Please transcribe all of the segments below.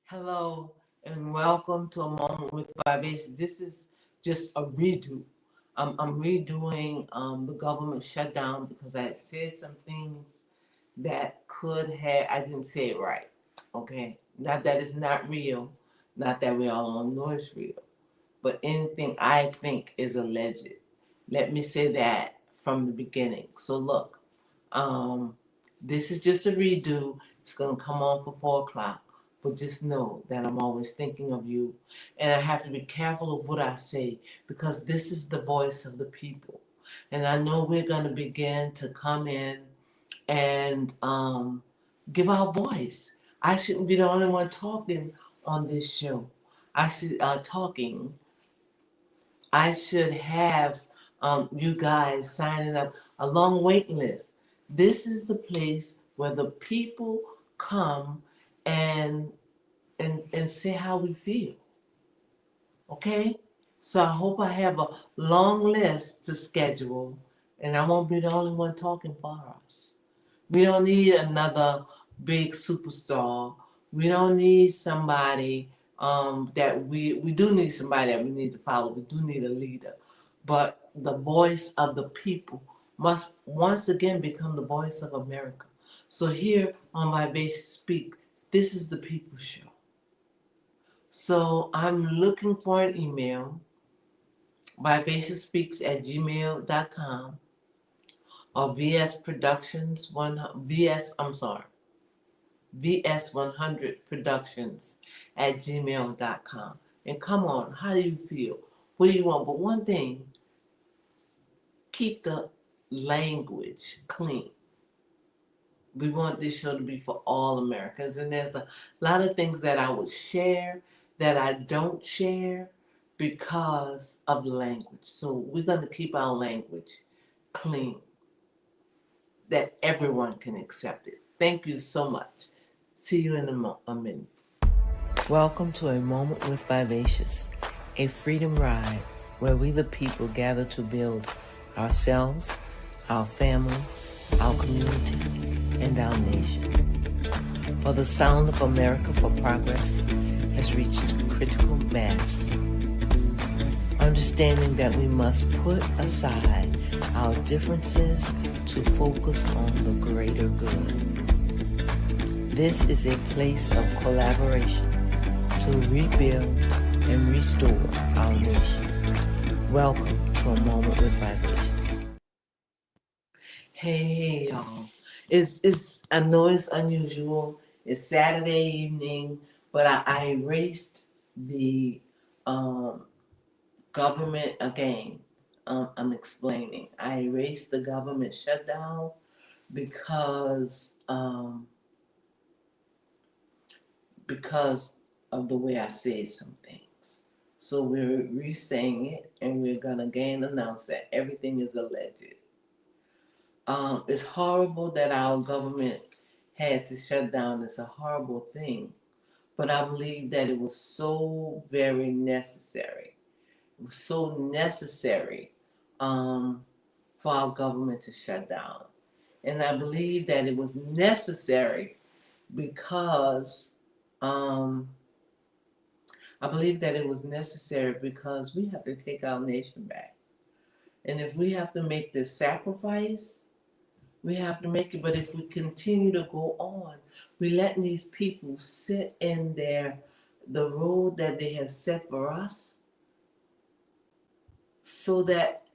Hello and welcome to a moment with vibration. This is just a redo. I'm redoing the government shutdown because I had said some things that could have, I didn't say it right. Okay? Not that it's not real, not that we all know it's real, but anything I think is alleged. Let me say that from the beginning. So look, um, this is just a redo. It's gonna come on for 4 o'clock. But just know that I'm always thinking of you. And I have to be careful of what I say because this is the voice of the people. And I know we're gonna begin to come in and give our voice. I shouldn't be the only one talking on this show. I should talking. I should have you guys signing up a long waiting list. This is the place where the people come and and say how we feel. Okay? So I hope I have a long list to schedule and I won't be the only one talking for us. We don't need another big superstar. We don't need somebody that we do need somebody that we need to follow. We do need a leader. But the voice of the people must once again become the voice of America. So here on Vibration Speak, this is the People Show. So I'm looking for an email, vivaciouspeaks@gmail.com or VS Productions VS100 Productions @gmail.com. And come on, how do you feel? What do you want? But one thing, keep the language clean. We want this show to be for all Americans. And there's a lot of things that I would share that I don't share because of the language. So we're going to keep our language clean, that everyone can accept it. Thank you so much. See you in a minute. Welcome to A Moment with Vivacious, a freedom ride where we the people gather to build ourselves, our family, our community, and our nation. For the sound of America for Progress has reached critical mass. Understanding that we must put aside our differences to focus on the greater good. This is a place of collaboration to rebuild and restore our nation. Welcome to A Moment with Vivacious. Hey y'all. It's I know it's unusual. It's Saturday evening, but I erased the government again. I'm explaining. I erased the government shutdown because of the way I said some things. So we're re-saying it, and we're gonna again announce that everything is alleged. It's horrible that our government had to shut down. It's a horrible thing. But I believe that it was so very necessary. It was so necessary for our government to shut down. And I believe that it was necessary because we have to take our nation back. And if we have to make this sacrifice, we have to make it. But if we continue to go on, we letting these people sit in the road that they have set for us, so that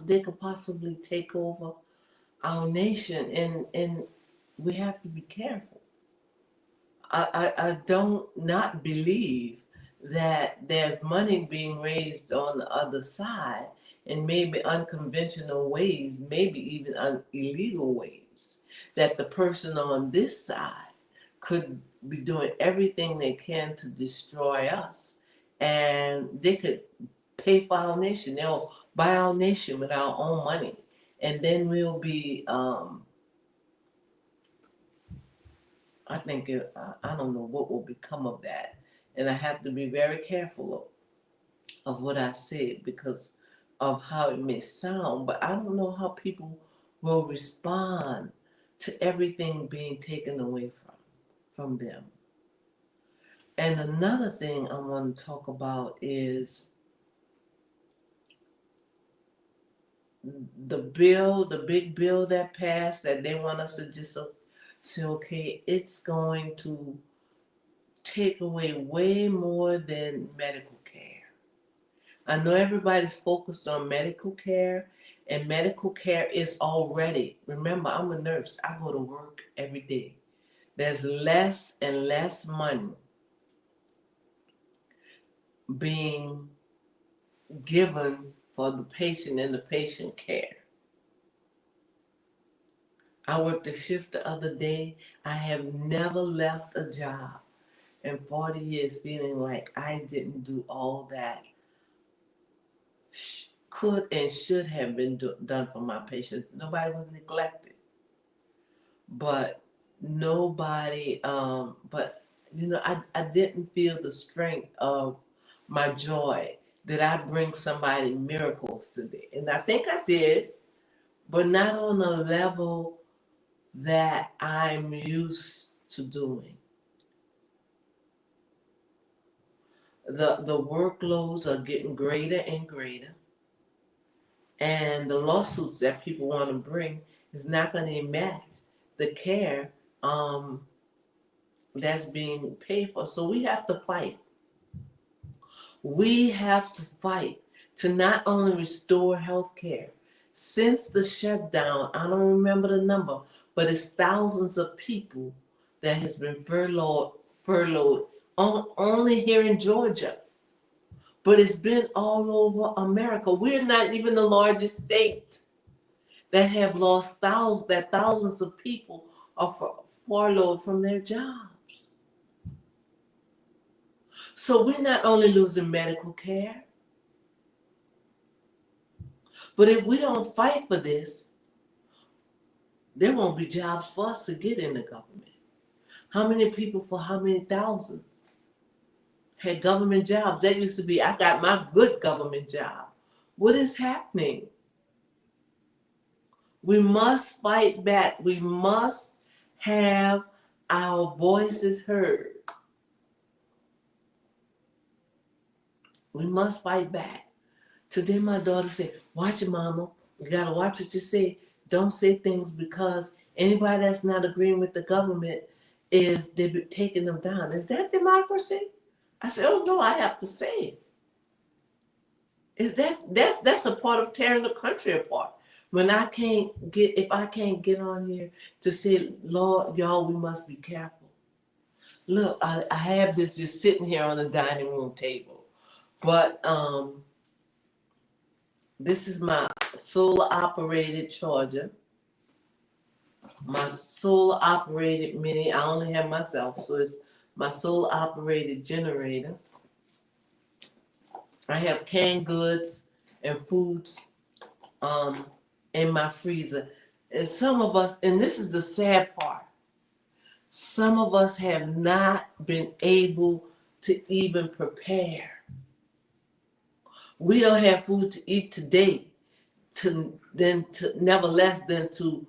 they could possibly take over our nation, and we have to be careful. I don't not believe that there's money being raised on the other side in maybe unconventional ways, maybe even illegal ways, that the person on this side could be doing everything they can to destroy us, and they could pay for our nation. They'll buy our nation with our own money, and then we'll be I think I don't know what will become of that. And I have to be very careful of what I said because of how it may sound, but I don't know how people will respond to everything being taken away from them. And another thing I want to talk about is the big bill that passed that they want us to just say, okay, it's going to take away way more than medical care. I know everybody's focused on medical care, and medical care is already, remember, I'm a nurse. I go to work every day. There's less and less money being given for the patient and the patient care. I worked a shift the other day. I have never left a job in 40 years feeling like I didn't do all that could and should have been done for my patients. Nobody was neglected, but nobody, but I didn't feel the strength of my joy that I bring somebody miracles today. And I think I did, but not on a level that I'm used to doing. The workloads are getting greater and greater, and the lawsuits that people want to bring is not going to match the care that's being paid for. So we have to fight. We have to fight to not only restore health care. Since the shutdown, I don't remember the number, but it's thousands of people that has been furloughed only here in Georgia. But it's been all over America. We're not even the largest state that have lost thousands of people are furloughed from their jobs. So we're not only losing medical care, but if we don't fight for this, there won't be jobs for us to get in the government. How many people for how many thousands had government jobs? That used to be, I got my good government job. What is happening? We must fight back. We must have our voices heard. We must fight back. Today my daughter said, watch it, mama. You gotta watch what you say. Don't say things because anybody that's not agreeing with the government they're taking them down. Is that democracy? I said, oh no, I have to say it. That's a part of tearing the country apart. When if I can't get on here to say, Lord, y'all, we must be careful. Look, I have this just sitting here on the dining room table. But this is my solar operated charger. My solar operated mini. I only have myself, so it's my solar operated generator. I have canned goods and foods in my freezer. And some of us, and this is the sad part, some of us have not been able to even prepare. We don't have food to eat today, nevertheless than to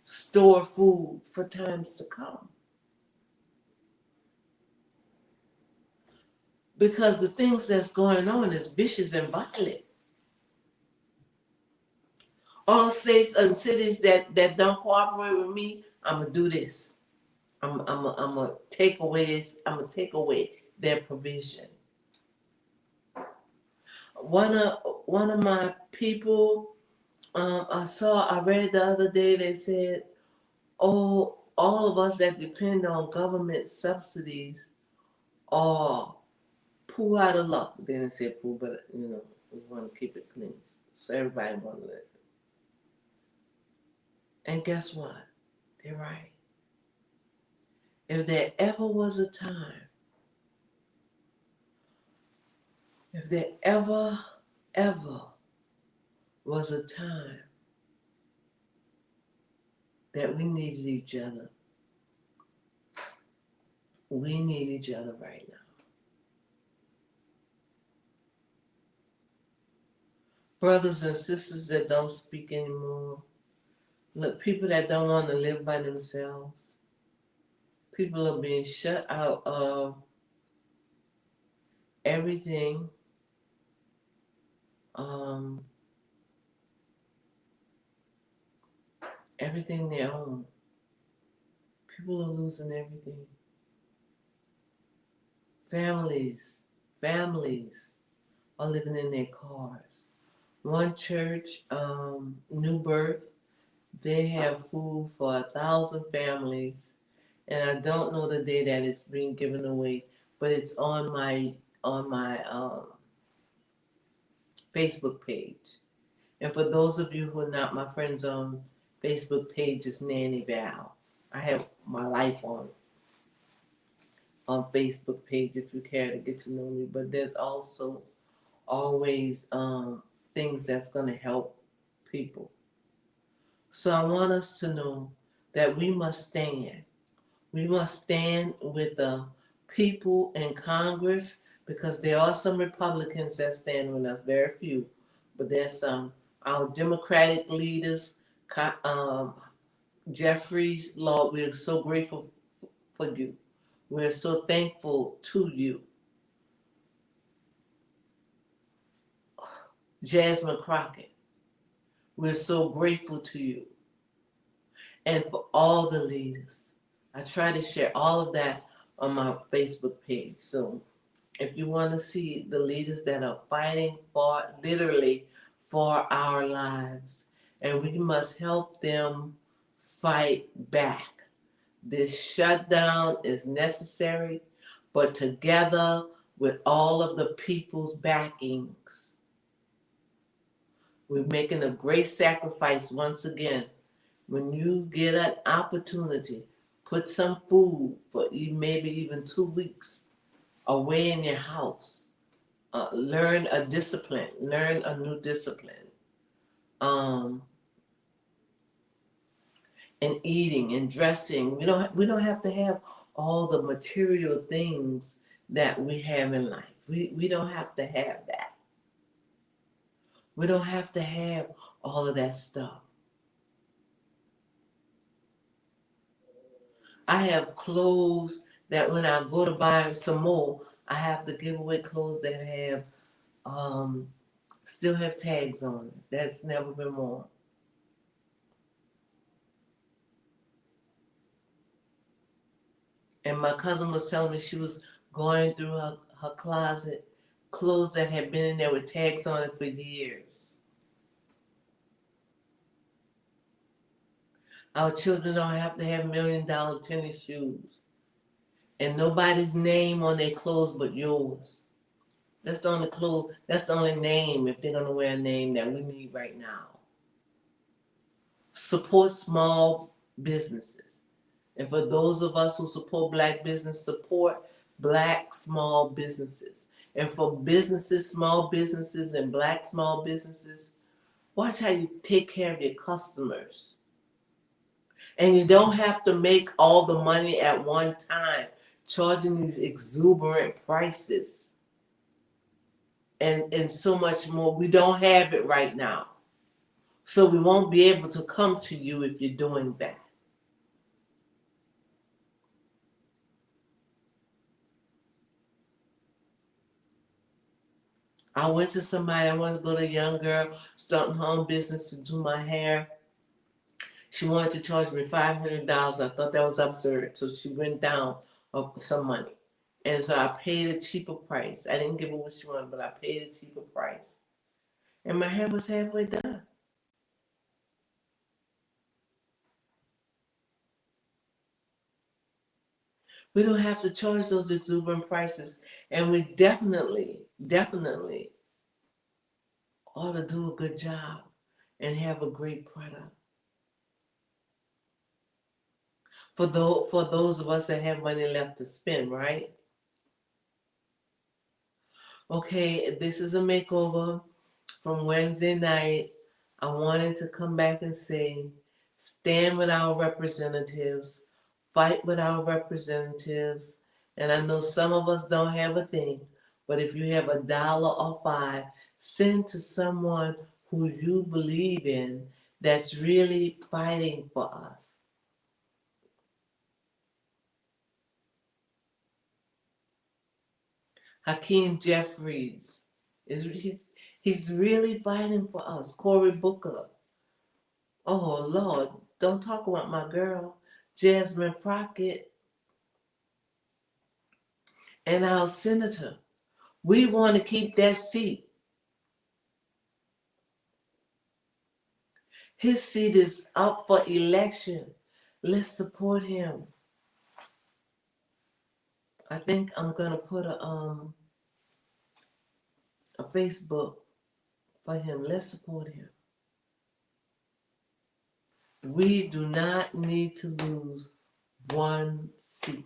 store food for times to come. Because the things that's going on is vicious and violent. All states and cities that don't cooperate with me, I'm gonna do this. I'm gonna take away this. I'm gonna take away their provision. One of my people, I read the other day. They said, "Oh, all of us that depend on government subsidies are poo out of luck." They didn't say poo, but we want to keep it clean, so everybody want to listen. And guess what? They're right. If there ever was a time, if there ever was a time that we needed each other, we need each other right now. Brothers and sisters that don't speak anymore, look, people that don't want to live by themselves, People are being shut out of everything, um, everything they own. People are losing everything. Families are living in their cars. One church, New Birth, they have food for 1,000 families, and I don't know the day that it's being given away, but it's on my Facebook page. And for those of you who are not my friends on Facebook page, it's Nanny Val. I have my life on Facebook page if you care to get to know me. But there's also always things that's going to help people. So I want us to know that we must stand. We must stand with the people in Congress, because there are some Republicans that stand with us, very few, but there's some. Our Democratic leaders, Jeffries, Lord, we're so grateful for you. We're so thankful to you. Jasmine Crockett, we're so grateful to you. And for all the leaders. I try to share all of that on my Facebook page. So if you want to see the leaders that are fighting for, literally, for our lives, and we must help them fight back. This shutdown is necessary, but together with all of the people's backings, we're making a great sacrifice once again. When you get an opportunity, put some food for maybe even 2 weeks away in your house. Learn a discipline. Learn a new discipline. And eating and dressing. We don't have to have all the material things that we have in life. We don't have to have that. We don't have to have all of that stuff. I have clothes that when I go to buy some more, I have to give away clothes that have still have tags on it. That's never been worn. And my cousin was telling me she was going through her closet, clothes that had been in there with tags on it for years. Our children don't have to have $1 million tennis shoes. And nobody's name on their clothes but yours. That's the only name, if they're gonna wear a name, that we need right now. Support small businesses. And for those of us who support Black business, support Black small businesses. And for businesses, small businesses and Black small businesses, watch how you take care of your customers. And you don't have to make all the money at one time, charging these exuberant prices and so much more. We don't have it right now. So we won't be able to come to you if you're doing that. I went to somebody, I wanted to go to a young girl starting her own business to do my hair. She wanted to charge me $500. I thought that was absurd. So she went down some money. And so I paid a cheaper price. I didn't give her what she wanted, but I paid a cheaper price. And my hair was halfway done. We don't have to charge those exuberant prices. And we definitely ought to do a good job and have a great product. For those of us that have money left to spend, right? Okay, this is a makeover from Wednesday night. I wanted to come back and say, stand with our representatives, fight with our representatives. And I know some of us don't have a thing, but if you have $1 or 5, send to someone who you believe in that's really fighting for us. Hakeem Jeffries he's really fighting for us. Cory Booker. Oh Lord, don't talk about my girl, Jasmine Crockett, and our senator. We want to keep that seat. His seat is up for election. Let's support him. I think I'm gonna put a Facebook for him. Let's support him. We do not need to lose one seat.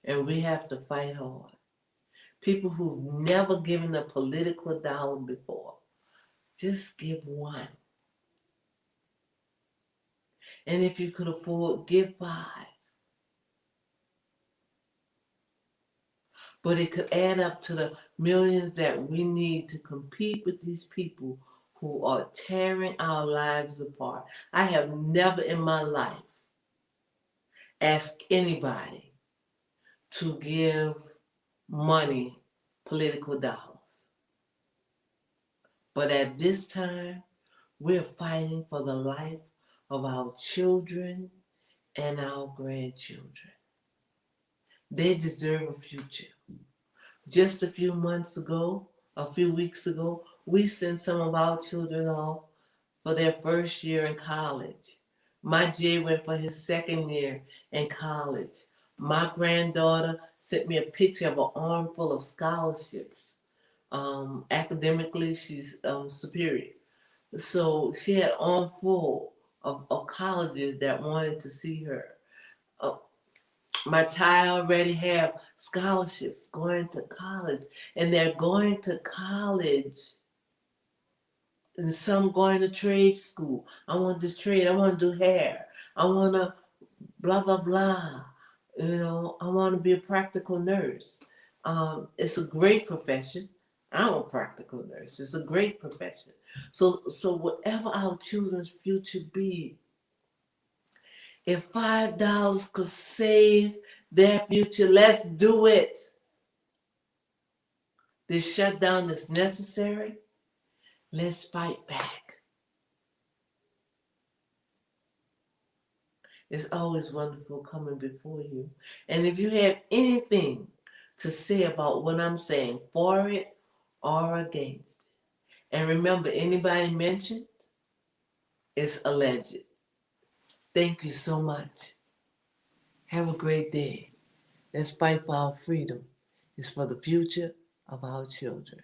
And we have to fight hard. People who've never given a political dollar before, just give one. And if you could afford, give 5. But it could add up to the millions that we need to compete with these people who are tearing our lives apart. I have never in my life asked anybody to give money, political dollars. But at this time, we're fighting for the life of our children and our grandchildren. They deserve a future. Just a few weeks ago, we sent some of our children off for their first year in college. My Jay went for his second year in college. My granddaughter sent me a picture of an armful of scholarships. Academically, she's superior. So she had an armful of colleges that wanted to see her. My Ty already have scholarships going to college, and they're going to college, and some going to trade school. I want this trade. I want to do hair. I want to blah blah blah. I want to be a practical nurse. It's a great profession. I'm a practical nurse. It's a great profession. So whatever our children's future be, if $5 could save their future, let's do it. This shutdown is necessary. Let's fight back. It's always wonderful coming before you. And if you have anything to say about what I'm saying, for it or against it, and remember, anybody mentioned is alleged. Thank you so much. Have a great day. Let's fight for our freedom. It's for the future of our children.